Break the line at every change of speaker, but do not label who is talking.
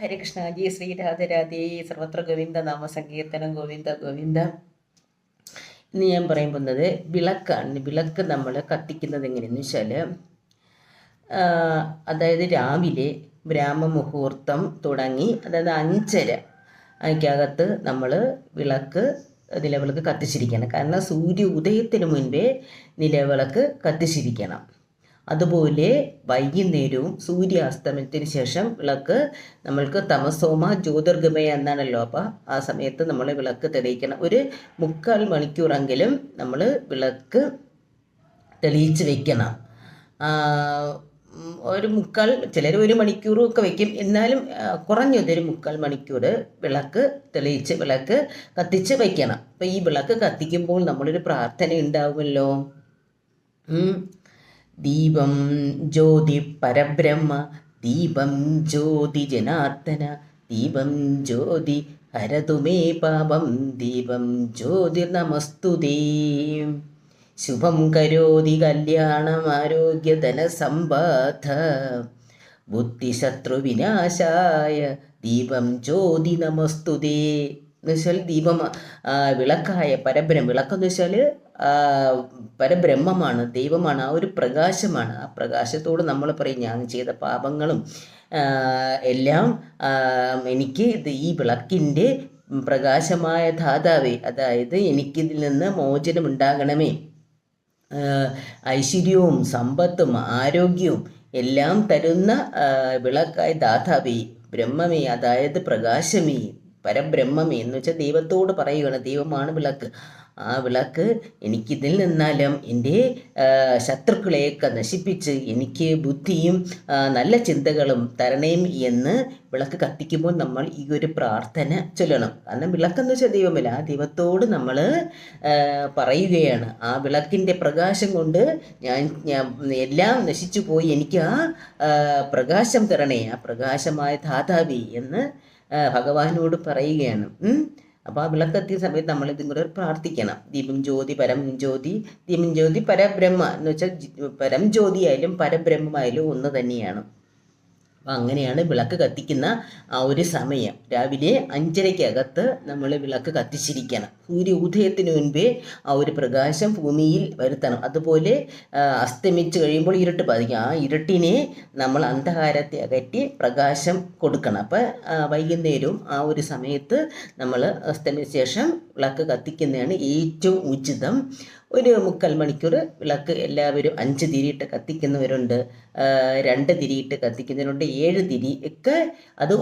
Harikrishna G Shri Radhe Radhe സർവത്ര ഗോവിന്ദ നാമസങ്കീർത്തനം ഗോവിന്ദ ഗോവിന്ദ. ഇന്ന് ഞാൻ പറയാൻ പോകുന്നത് വിളക്കാണ്. വിളക്ക് നമ്മൾ കത്തിക്കുന്നത് എങ്ങനെയെന്ന് വെച്ചാൽ, അതായത് രാവിലെ ബ്രാഹ്മമുഹൂർത്തം തുടങ്ങി, അതായത് 5:30 നമ്മൾ നിലവിളക്ക് കത്തിച്ചിരിക്കണം. കാരണം സൂര്യ ഉദയത്തിന് മുൻപേ നിലവിളക്ക് കത്തിച്ചിരിക്കണം. അതുപോലെ വൈകുന്നേരവും സൂര്യാസ്തമയത്തിന് ശേഷം വിളക്ക് നമ്മൾക്ക് തമസോമ ജ്യോതിർഗമയ എന്നാണല്ലോ. അപ്പോൾ ആ സമയത്ത് നമ്മൾ വിളക്ക് തെളിയിക്കണം. ഒരു 3/4 മണിക്കൂറെങ്കിലും നമ്മൾ വിളക്ക് തെളിയിച്ച് വെക്കണം. ഒരു 3/4, ചിലർ 1 മണിക്കൂറും ഒക്കെ വയ്ക്കും. എന്നാലും കുറഞ്ഞതൊരു 3/4 മണിക്കൂർ വിളക്ക് തെളിയിച്ച് വിളക്ക് കത്തിച്ച് വയ്ക്കണം. അപ്പോൾ ഈ വിളക്ക് കത്തിക്കുമ്പോൾ നമ്മളൊരു പ്രാർത്ഥന ഉണ്ടാവുമല്ലോ. ദീപം ജ്യോതി പരബ്രഹ്മ, ദീപം ജ്യോതി ജനാർദ്ദന, ദീപം ജ്യോതി ഹരതുമേ പാപം, ദീപം ജ്യോതി നമസ്തുതേ. ശുഭം കരോതി കല്യാണം ആരോഗ്യധന സമ്പാദ, ബുദ്ധിശത്രു വിനാശായ, ദീപം ജ്യോതി നമസ്തുതേ. എന്ന് വെച്ചാൽ ദീപം വിളക്കായ പരബ്രഹ്മം. വിളക്കെന്ന് വെച്ചാൽ പരബ്രഹ്മമാണ്, ദൈവമാണ്, ആ ഒരു പ്രകാശമാണ്. ആ പ്രകാശത്തോട് നമ്മൾ പറയും, ഞാൻ ചെയ്ത പാപങ്ങളും എല്ലാം എനിക്ക് ഈ വിളക്കിൻ്റെ പ്രകാശമായ ധാതാവേ, അതായത് എനിക്കിതിൽ നിന്ന് മോചനമുണ്ടാകണമേ, ഐശ്വര്യവും സമ്പത്തും ആരോഗ്യവും എല്ലാം തരുന്ന വിളക്കായ ദാതാവേ, ബ്രഹ്മമേ, അതായത് പ്രകാശമേ, പരബ്രഹ്മമേ എന്ന് വെച്ചാൽ ദൈവത്തോട് പറയുകയാണ്. ദൈവമാണ് വിളക്ക്. ആ വിളക്ക് എനിക്കിതിൽ നിന്നാലും എൻ്റെ ശത്രുക്കളെയൊക്കെ നശിപ്പിച്ച് എനിക്ക് ബുദ്ധിയും നല്ല ചിന്തകളും തരണേം എന്ന് വിളക്ക് കത്തിക്കുമ്പോൾ നമ്മൾ ഈ ഒരു പ്രാർത്ഥന ചൊല്ലണം. കാരണം വിളക്കെന്ന് വെച്ചാൽ ദൈവമല്ല, ആ ദൈവത്തോട് നമ്മൾ പറയുകയാണ്. ആ വിളക്കിൻ്റെ പ്രകാശം കൊണ്ട് ഞാൻ എല്ലാം നശിച്ചു പോയി, എനിക്ക് ആ പ്രകാശം തരണേ, ആ പ്രകാശമായ ധാതാവി എന്ന് ഭഗവാനോട് പറയുകയാണ്. അപ്പോൾ ആ വിളക്കെത്തിയ സമയത്ത് നമ്മൾ ഇതും കൂടെ പ്രാർത്ഥിക്കണം. ദീപം ജ്യോതി പരം ജ്യോതി, ദീപം ജ്യോതി പരബ്രഹ്മ എന്ന് വെച്ചാൽ പരം ജ്യോതിയായാലും പരബ്രഹ്മമായാലും ഒന്ന് തന്നെയാണ്. അപ്പോൾ അങ്ങനെയാണ് വിളക്ക് കത്തിക്കുന്ന ആ ഒരു സമയം. രാവിലെ 5:30 നമ്മൾ വിളക്ക് കത്തിച്ചിരിക്കണം. സൂര്യ ഉദയത്തിന് മുൻപേ ആ ഒരു പ്രകാശം ഭൂമിയിൽ വരുത്തണം. അതുപോലെ അസ്തമിച്ച് കഴിയുമ്പോൾ ഇരുട്ട് ബാധിക്കും. ആ ഇരുട്ടിനെ നമ്മൾ അന്ധകാരത്തെ അകറ്റി പ്രകാശം കൊടുക്കണം. അപ്പോൾ വൈകുന്നേരവും ആ ഒരു സമയത്ത് നമ്മൾ അസ്തമിച്ച ശേഷം വിളക്ക് കത്തിക്കുന്നതാണ് ഏറ്റവും ഉചിതം. ഒരു 3/4 മണിക്കൂർ വിളക്ക് എല്ലാവരും 5 തിരിയിട്ട് കത്തിക്കുന്നവരുണ്ട്, 2 തിരിയിട്ട് കത്തിക്കുന്നവരുണ്ട്, 7 തിരി ഒക്കെ. അത്